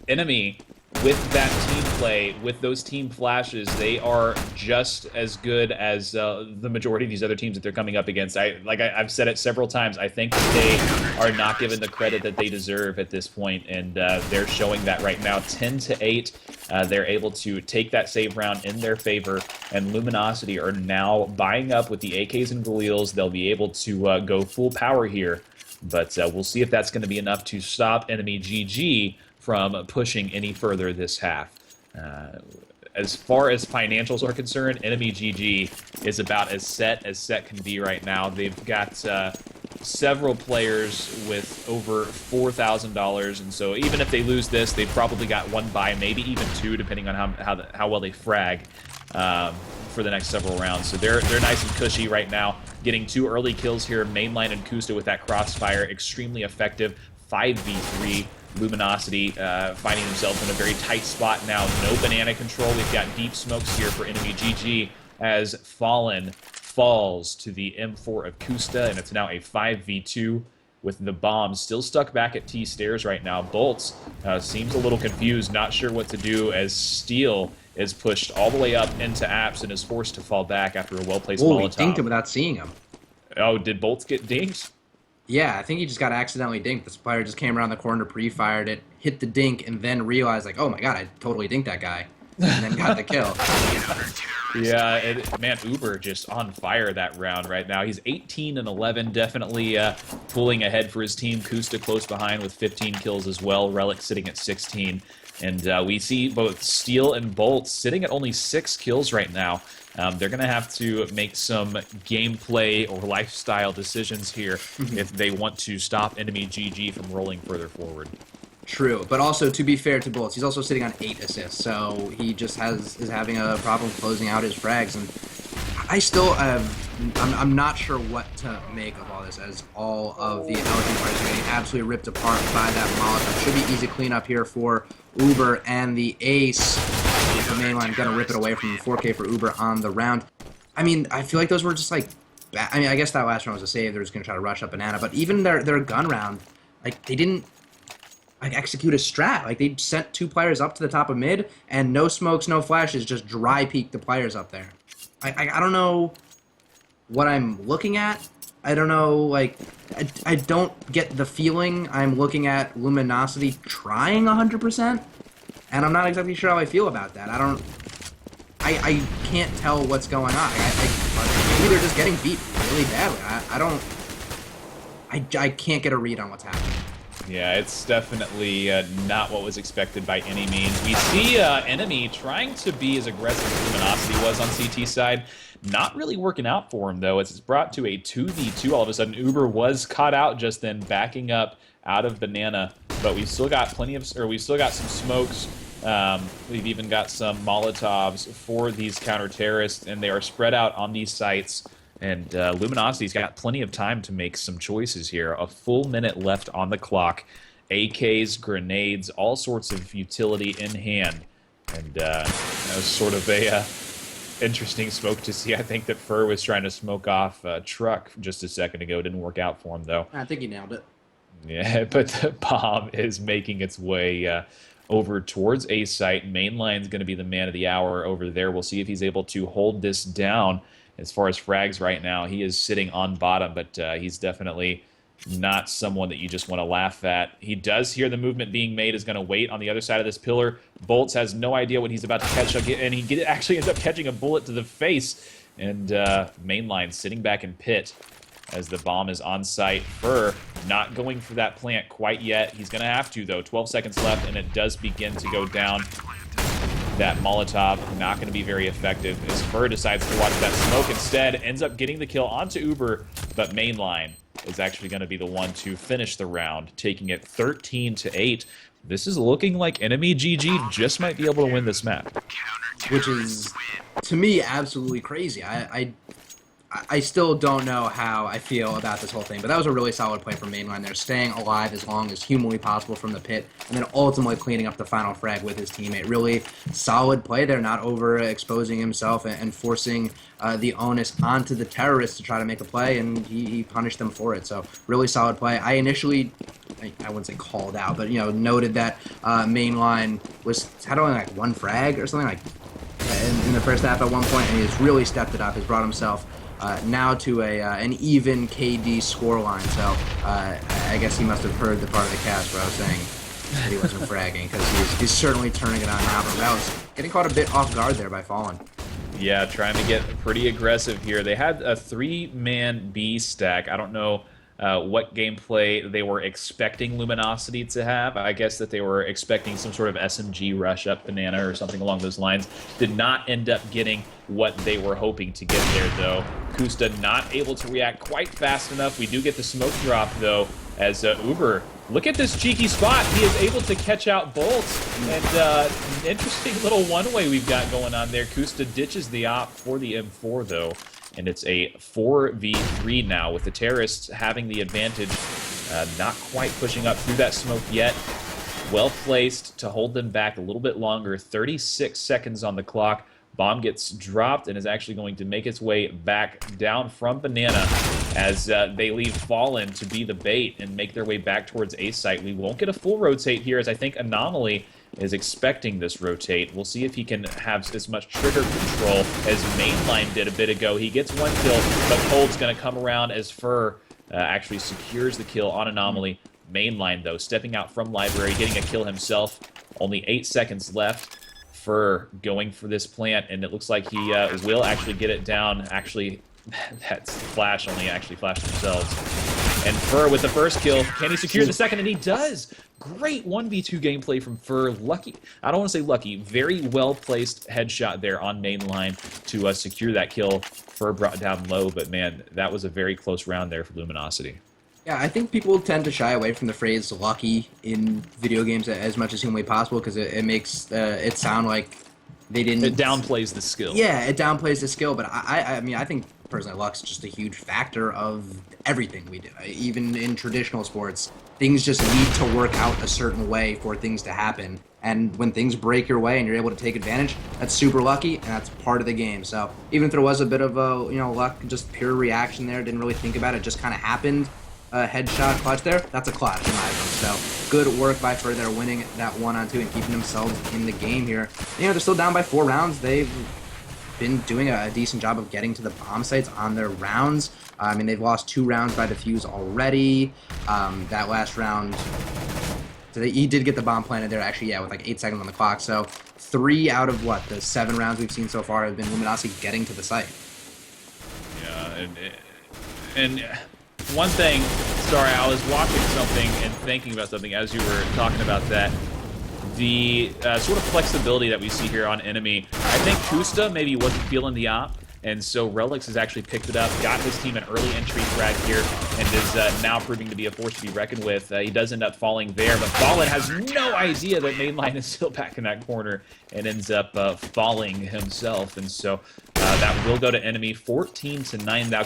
Speaker 1: Enemy, with that team play, with those team flashes, they are just as good as the majority of these other teams that they're coming up against. I've said it several times, I think that they are not given the credit that they deserve at this point, and they're showing that right now. 10-8, they're able to take that save round in their favor, and Luminosity are now buying up with the AKs and Galils. They'll be able to go full power here, but we'll see if that's going to be enough to stop EnemyGG from pushing any further this half. As far as financials are concerned, EnemyGG is about as set can be right now. They've got several players with over $4,000, and so even if they lose this, they've probably got 1 buy, maybe even 2, depending on how well they frag for the next several rounds. So they're nice and cushy right now, getting 2 early kills here. Mainline and Kusta with that crossfire, extremely effective. 5v3. Luminosity finding themselves in a very tight spot now. No banana control. We've got deep smokes here for EnemyGG as Fallen falls to the M4 of Kusta, and it's now a 5v2 with the bomb still stuck back at T stairs right now. Bolts seems a little confused, not sure what to do, as Steel is pushed all the way up into apps and is forced to fall back after a well-placed
Speaker 2: Oh,
Speaker 1: Molotov.
Speaker 2: he dinked him without seeing him.
Speaker 1: Oh, did Bolts get dinked?
Speaker 2: Yeah, I think he just got accidentally dinked. This player just came around the corner, pre-fired it, hit the dink, and then realized, like, oh my god, I totally dinked that guy. And then got the kill.
Speaker 1: Yeah, man, Uber just on fire that round right now. He's 18 and 11, definitely pulling ahead for his team. Kusta close behind with 15 kills as well. Relic sitting at 16. And we see both Steel and Bolt sitting at only 6 kills right now. They're going to have to make some gameplay or lifestyle decisions here if they want to stop EnemyGG from rolling further forward.
Speaker 2: True, but also, to be fair to Bolts, he's also sitting on 8 assists, so he just is having a problem closing out his frags, and I still I'm not sure what to make of all this, as all of the LG players are getting absolutely ripped apart by that Molotov. Should be easy cleanup here for Uber, and the ace, the main line, gonna rip it away from 4K for Uber on the round. I mean, I feel like those were just like, I mean, I guess that last round was a save, they were just gonna try to rush up Banana, but even their gun round, like, they didn't like execute a strat. Like, they sent 2 players up to the top of mid, and no smokes, no flashes, just dry peeked the players up there. I don't know what I'm looking at. I don't know, like, I don't get the feeling I'm looking at Luminosity trying 100%, and I'm not exactly sure how I feel about that. I can't tell what's going on. Maybe they're just getting beat really badly. I can't get a read on what's happening.
Speaker 1: Yeah, it's definitely not what was expected by any means. We see Enemy trying to be as aggressive as Luminosity was on CT side. Not really working out for him, though, as it's brought to a 2v2 all of a sudden. Uber was caught out just then, backing up out of Banana, but we've still got we've still got some smokes. We've even got some Molotovs for these counter-terrorists, and they are spread out on these sites. And Luminosity's got plenty of time to make some choices here. A full minute left on the clock. AKs, grenades, all sorts of utility in hand. And that was sort of a interesting smoke to see. I think that Fur was trying to smoke off a truck just a second ago. Didn't work out for him, though.
Speaker 2: I think he nailed it.
Speaker 1: Yeah, but the bomb is making its way over towards A site. Mainline's going to be the man of the hour over there. We'll see if he's able to hold this down. As far as frags right now, he is sitting on bottom, but he's definitely not someone that you just want to laugh at. He does hear the movement being made, is going to wait on the other side of this pillar. Bolts has no idea what he's about to catch, and he actually ends up catching a bullet to the face. And Mainline sitting back in pit as the bomb is on site. Fur not going for that plant quite yet. He's going to have to, though. 12 seconds left, and it does begin to go down. That Molotov not going to be very effective as Fur decides to watch that smoke instead. Ends up getting the kill onto Uber, but Mainline is actually going to be the one to finish the round, taking it 13-8. This is looking like EnemyGG just might be able to win this map.
Speaker 2: Which is, to me, absolutely crazy. I still don't know how I feel about this whole thing, but that was a really solid play from Mainline there, staying alive as long as humanly possible from the pit, and then ultimately cleaning up the final frag with his teammate. Really solid play there, not overexposing himself and forcing the onus onto the terrorists to try to make a play, and he punished them for it. So really solid play. I initially, I wouldn't say called out, but noted that Mainline had only like 1 frag or something like in the first half at one point, and he's really stepped it up. He's brought himself now to an even KD scoreline. So I guess he must have heard the part of the cast where I was saying that he wasn't fragging, because he's certainly turning it on now. But that was getting caught a bit off guard there by Fallen.
Speaker 1: Yeah, trying to get pretty aggressive here. They had a 3-man B stack. I don't know what gameplay they were expecting Luminosity to have. I guess that they were expecting some sort of SMG rush up Banana or something along those lines. Did not end up getting what they were hoping to get there, though. Kusta not able to react quite fast enough. We do get the smoke drop, though, as Uber, look at this cheeky spot. He is able to catch out Bolts, and interesting little one-way we've got going on there. Kusta ditches the op for the M4, though. And it's a 4v3 now, with the terrorists having the advantage, not quite pushing up through that smoke yet. Well placed to hold them back a little bit longer. 36 seconds on the clock. Bomb gets dropped and is actually going to make its way back down from Banana as they leave Fallen to be the bait and make their way back towards A site. We won't get a full rotate here, as I think Anomaly is expecting this rotate. We'll see if he can have as much trigger control as Mainline did a bit ago. He gets one kill, but Cold's going to come around as Fur actually secures the kill on Anomaly. Mainline, though, stepping out from Library, getting a kill himself. Only 8 seconds left. Fur going for this plant, and it looks like he will actually get it down. Actually, that's Flash only actually flashed themselves. And Fur with the first kill. Can he secure the second? And he does! Great 1v2 gameplay from Fur. Lucky, I don't want to say lucky, very well-placed headshot there on Mainline to secure that kill. Fur brought down low, but man, that was a very close round there for Luminosity.
Speaker 2: Yeah, I think people tend to shy away from the phrase lucky in video games as much as humanly possible because it makes it sound like they didn't...
Speaker 1: It downplays the skill.
Speaker 2: Yeah, it downplays the skill, but I mean, I think personally luck's just a huge factor of everything we do. Even in traditional sports, things just need to work out a certain way for things to happen. And when things break your way and you're able to take advantage, that's super lucky, and that's part of the game. So even if there was a bit of a, luck, just pure reaction there, didn't really think about it, just kind of happened, headshot clutch there, that's a clutch in my opinion. So good work by Fur there, winning that 1-on-2 and keeping themselves in the game here. They're still down by 4 rounds. They've been doing a decent job of getting to the bomb sites on their rounds. I mean, they've lost 2 rounds by defuse already. That last round, he did get the bomb planted there, actually, yeah, with like 8 seconds on the clock. So 3 out of, the 7 rounds we've seen so far have been Luminosity getting to the site.
Speaker 1: Yeah, and one thing, sorry, I was watching something and thinking about something as you were talking about that. The sort of flexibility that we see here on Enemy, I think Kusta maybe wasn't feeling the op, and so Relix has actually picked it up, got his team an early entry frag here, and is now proving to be a force to be reckoned with. He does end up falling there, but Fallen has no idea that Mainline is still back in that corner and ends up falling himself, and so that will go to Enemy 14-9. Now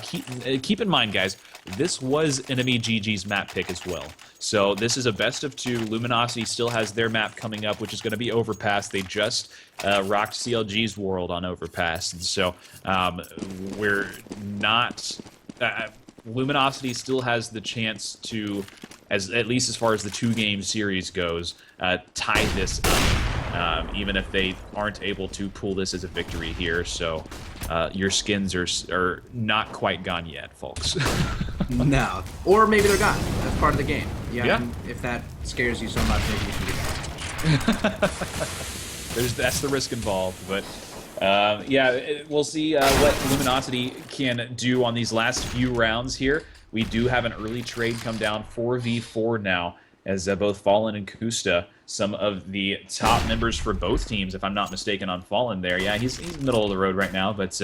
Speaker 1: keep in mind, guys, this was EnemyGG's map pick as well. So this is a best of 2. Luminosity still has their map coming up, which is going to be Overpass. They just rocked CLG's world on Overpass, and so we're not... Luminosity still has the chance to, at least as far as the 2-game series goes, tie this up, even if they aren't able to pull this as a victory here. So your skins are not quite gone yet, folks.
Speaker 2: No. Or maybe they're gone. That's part of the game.
Speaker 1: Yeah.
Speaker 2: And if that scares you so much, maybe you should do that.
Speaker 1: That's the risk involved, but yeah, we'll see what Luminosity can do on these last few rounds here. We do have an early trade come down, 4v4 now, as both Fallen and Kusta, some of the top members for both teams, if I'm not mistaken, on Fallen there. Yeah, he's middle of the road right now, but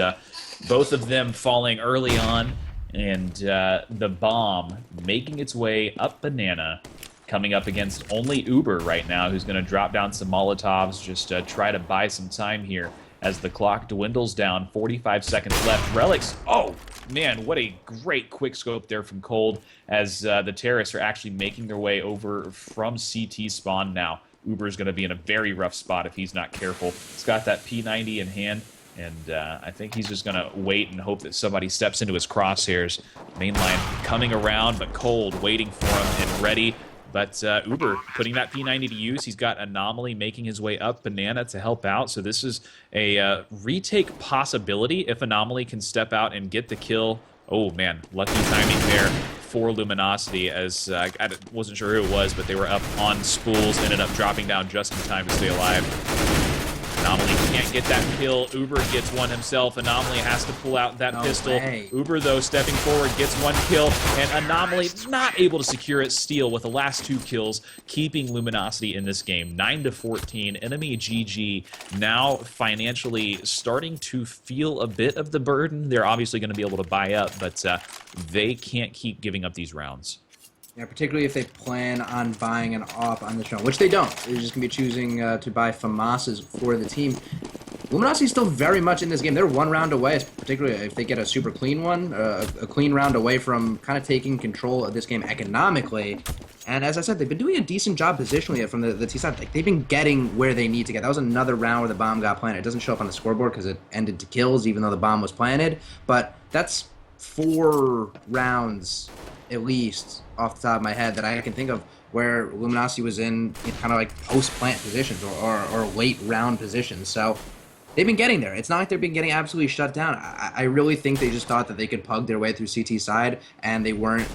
Speaker 1: both of them falling early on, and the bomb making its way up Banana, coming up against only Uber right now, who's going to drop down some Molotovs, just try to buy some time here as the clock dwindles down. 45 seconds left. Relics, oh man, what a great quick scope there from Cold, as the terrorists are actually making their way over from CT spawn now. Uber's going to be in a very rough spot if he's not careful. He's got that P90 in hand, and I think he's just going to wait and hope that somebody steps into his crosshairs. Mainline coming around, but Cold waiting for him and ready. But Uber putting that P90 to use. He's got Anomaly making his way up Banana to help out. So this is a retake possibility if Anomaly can step out and get the kill. Oh, man, lucky timing there for Luminosity, as I wasn't sure who it was, but they were up on spools, ended up dropping down just in time to stay alive. Anomaly can't get that kill. Uber gets one himself. Anomaly has to pull out that pistol.
Speaker 2: Way.
Speaker 1: Uber, though, stepping forward, gets one kill, and Anomaly not able to secure it. Steal with the last 2 kills, keeping Luminosity in this game. 9-14. EnemyGG now financially starting to feel a bit of the burden. They're obviously going to be able to buy up, but they can't keep giving up these rounds.
Speaker 2: Yeah, particularly if they plan on buying an op on this round, which they don't. They're just going to be choosing to buy FAMASas for the team. Luminosity's still very much in this game. They're 1 round away, particularly if they get a super clean one, a clean round away from kind of taking control of this game economically. And as I said, they've been doing a decent job positionally from the T side. Like, they've been getting where they need to get. That was another round where the bomb got planted. It doesn't show up on the scoreboard because it ended to kills, even though the bomb was planted. But that's 4 rounds, at least, off the top of my head, that I can think of where Luminosity was in kind of like post-plant positions or late round positions. So they've been getting there. It's not like they've been getting absolutely shut down. I really think they just thought that they could pug their way through CT side, and they weren't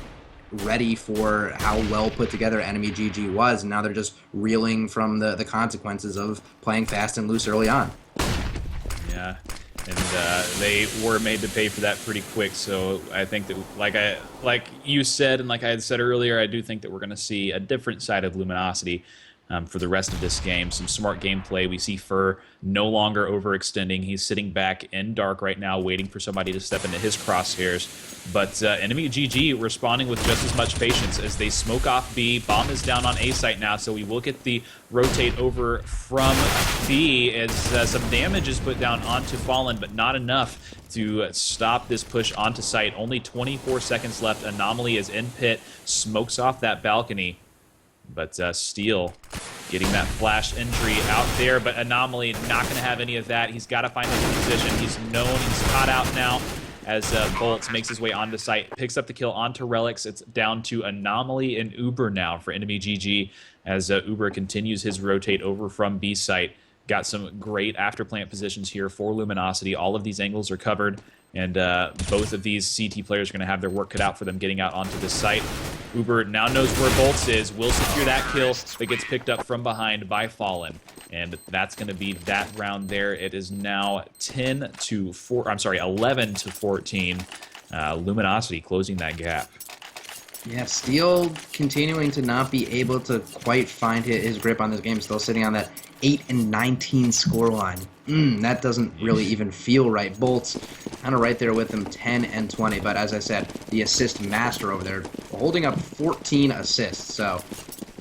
Speaker 2: ready for how well put together EnemyGG was, and now they're just reeling from the consequences of playing fast and loose early on.
Speaker 1: Yeah, and they were made to pay for that pretty quick. So I think that, like you said, and like I had said earlier, I do think that we're going to see a different side of Luminosity for the rest of this game. Some smart gameplay. We see Fur no longer overextending. He's sitting back in dark right now, waiting for somebody to step into his crosshairs. But EnemyGG responding with just as much patience as they smoke off B. Bomb is down on A site now, so we will get the rotate over from B as some damage is put down onto Fallen, but not enough to stop this push onto site. Only 24 seconds left. Anomaly is in pit, smokes off that balcony. But Steel getting that flash entry out there, but Anomaly not going to have any of that. He's got to find his position. He's known, he's caught out now as Bolts makes his way onto site, picks up the kill onto Relics. It's down to Anomaly and Uber now for EnemyGG as Uber continues his rotate over from B site. Got some great after plant positions here for Luminosity. All of these angles are covered, and both of these CT players are going to have their work cut out for them getting out onto this site. Uber now knows where Bolts is, will secure that kill, but gets picked up from behind by Fallen. And that's going to be that round there. It is now 11 to 14. Luminosity closing that gap.
Speaker 2: Yeah, Steel continuing to not be able to quite find his grip on this game. Still sitting on that 8-19 scoreline. That doesn't really even feel right. Bolts kind of right there with him, 10-20. But as I said, the assist master over there, holding up 14 assists. So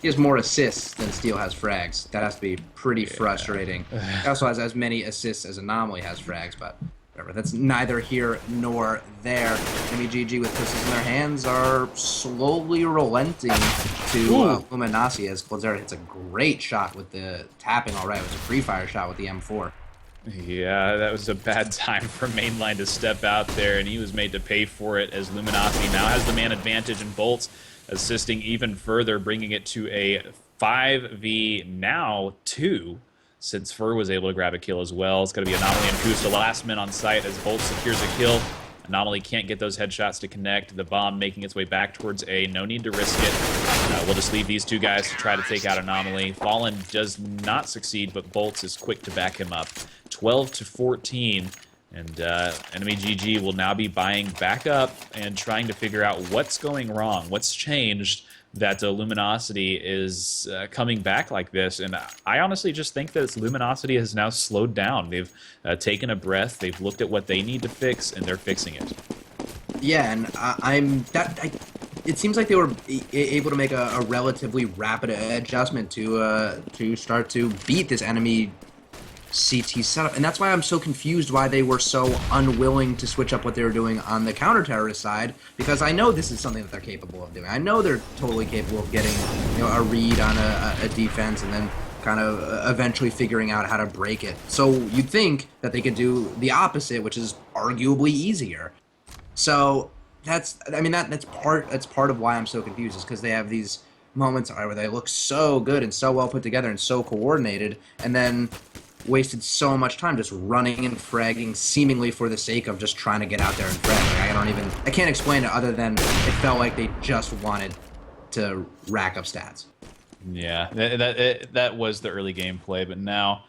Speaker 2: he has more assists than Steel has frags. That has to be pretty frustrating. He also has as many assists as Anomaly has frags, but whatever. That's neither here nor there. EnemyGG with pistols in their hands are slowly relenting to Luminosity as Glazera hits a great shot with the tapping all right. It was a free fire shot with the M4.
Speaker 1: Yeah, that was a bad time for Mainline to step out there, and he was made to pay for it as Luminosity now has the man advantage, and Bolts assisting even further, bringing it to a 5v now 2. Since Fur was able to grab a kill as well. It's going to be Anomaly and Kusta last men on site as Bolt secures a kill. Anomaly can't get those headshots to connect. The bomb making its way back towards A. No need to risk it. We'll just leave these two guys to try to take out Anomaly. Fallen does not succeed, but Bolts is quick to back him up. 12 to 14. And EnemyGG will now be buying back up and trying to figure out what's going wrong, what's changed, that Luminosity is coming back like this. And I honestly just think that Luminosity has now slowed down. They've taken a breath, they've looked at what they need to fix, and they're fixing it.
Speaker 2: Yeah, and it seems like they were able to make a relatively rapid adjustment to start to beat this enemy CT setup, and that's why I'm so confused why they were so unwilling to switch up what they were doing on the counter-terrorist side, because I know this is something that they're capable of doing. I know they're totally capable of getting a read on a defense and then kind of eventually figuring out how to break it. So you'd think that they could do the opposite, which is arguably easier. So that's part of why I'm so confused, is because they have these moments where they look so good and so well put together and so coordinated, and then wasted so much time just running and fragging seemingly for the sake of just trying to get out there and frag. Like, I can't explain it other than it felt like they just wanted to rack up stats.
Speaker 1: Yeah, that was the early gameplay, but now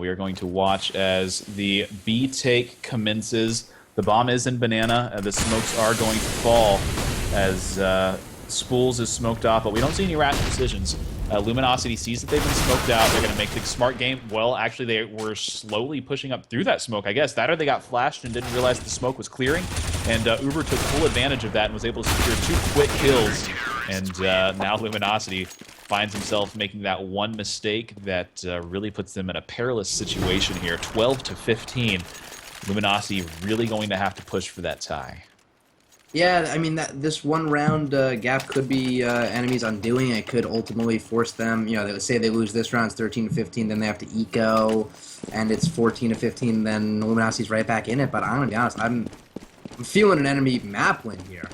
Speaker 1: we are going to watch as the B take commences. The bomb is in Banana, the smokes are going to fall as Spools is smoked off, but we don't see any rash decisions. Luminosity sees that they've been smoked out. They're going to make the smart game. Well, actually, they were slowly pushing up through that smoke, I guess. That or they got flashed and didn't realize the smoke was clearing. And Uber took full advantage of that and was able to secure 2 quick kills. And now Luminosity finds himself making that one mistake that really puts them in a perilous situation here. 12 to 15. Luminosity really going to have to push for that tie.
Speaker 2: Yeah, I mean that this one round gap could be enemies undoing. It could ultimately force them. You know, they say they lose this round, it's 13-15, then they have to eco, and it's 14-15. Then Luminosity's right back in it. But I'm gonna be honest, I'm feeling an enemy map win here.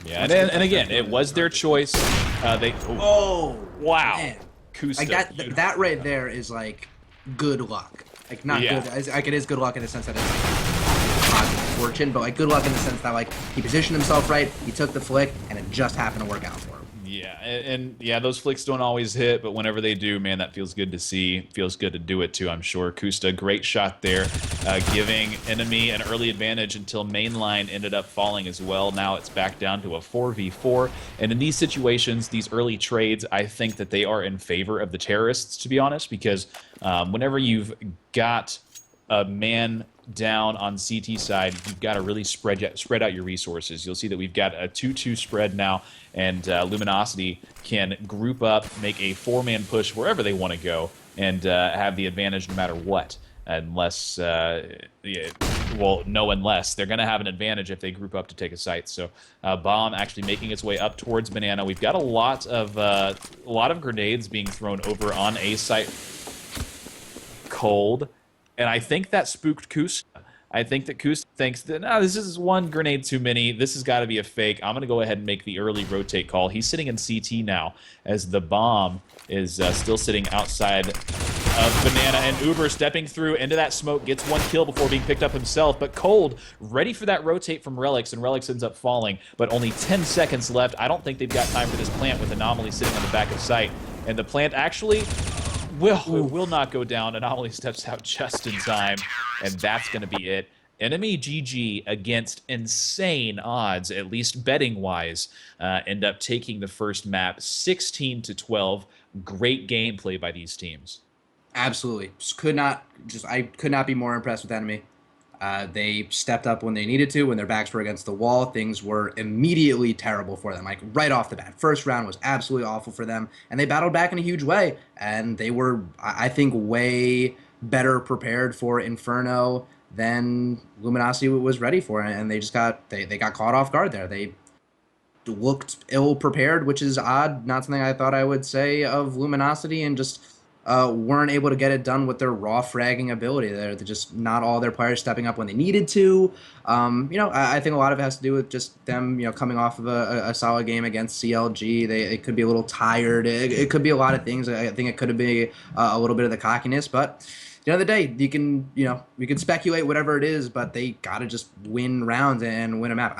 Speaker 1: Yeah, and again, it was their choice. They
Speaker 2: Oh
Speaker 1: wow,
Speaker 2: man,
Speaker 1: Kusta,
Speaker 2: like that right there is like good luck. Like not
Speaker 1: Yeah.
Speaker 2: good. Like it is good luck in the sense that it's like positive fortune, but like good luck in the sense that like he positioned himself right, he took the flick, and it just happened to work out for him.
Speaker 1: Yeah, and yeah, those flicks don't always hit, but whenever they do, man, that feels good to see. Feels good to do it too, I'm sure. Kusta, great shot there, giving enemy an early advantage until mainline ended up falling as well. Now it's back down to a 4v4, and in these situations, these early trades, I think that they are in favor of the terrorists, to be honest, because whenever you've got a man down on CT side, you've got to really spread out your resources. You'll see that we've got a 2-2 spread now, and Luminosity can group up, make a 4-man push wherever they want to go, and have the advantage no matter what. Unless, yeah, well, no, unless they're going to have an advantage if they group up to take a site. So, bomb actually making its way up towards banana. We've got a lot of grenades being thrown over on A site. Cold. And I think that spooked Kusta. I think that Kusta thinks that, no, this is one grenade too many. This has got to be a fake. I'm going to go ahead and make the early rotate call. He's sitting in CT now as the bomb is still sitting outside of banana. And Uber stepping through into that smoke, gets one kill before being picked up himself. But Cold ready for that rotate from Relics, and Relics ends up falling. But only 10 seconds left. I don't think they've got time for this plant with Anomaly sitting on the back of site. And the plant actually will not go down. Anomaly steps out just in time, and that's going to be it. EnemyGG against insane odds, at least betting-wise, end up taking the first map 16-12. Great gameplay by these teams.
Speaker 2: Absolutely, I could not be more impressed with Enemy. They stepped up when they needed to. When their backs were against the wall, things were immediately terrible for them. Like right off the bat, first round was absolutely awful for them, and they battled back in a huge way. And they were, I think, way better prepared for Inferno than Luminosity was ready for, and they just they got caught off guard there. They looked ill prepared, which is odd. Not something I thought I would say of Luminosity, and just weren't able to get it done with their raw fragging ability. They're just not all their players stepping up when they needed to. I think a lot of it has to do with just them, coming off of a solid game against CLG. They could be a little tired. It could be a lot of things. I think it could be a little bit of the cockiness, but at the end of the day, we can speculate whatever it is, but they got to just win rounds and win a map.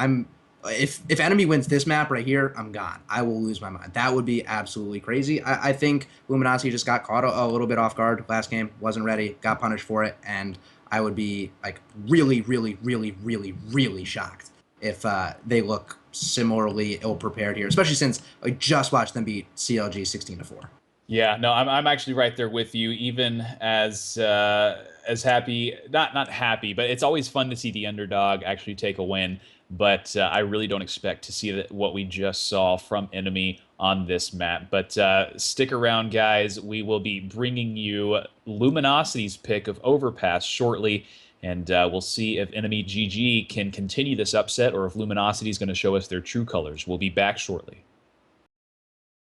Speaker 2: If enemy wins this map right here, I'm gone. I will lose my mind. That would be absolutely crazy. I think Luminosity just got caught a little bit off guard last game, wasn't ready, got punished for it, and I would be like really, really, really, really, really shocked if they look similarly ill prepared here, especially since I just watched them beat CLG 16-4.
Speaker 1: Yeah, no, I'm actually right there with you. Even as happy, not happy, but it's always fun to see the underdog actually take a win. But I really don't expect to see what we just saw from Enemy on this map. But stick around, guys. We will be bringing you Luminosity's pick of Overpass shortly, and we'll see if EnemyGG can continue this upset or if Luminosity is going to show us their true colors. We'll be back shortly.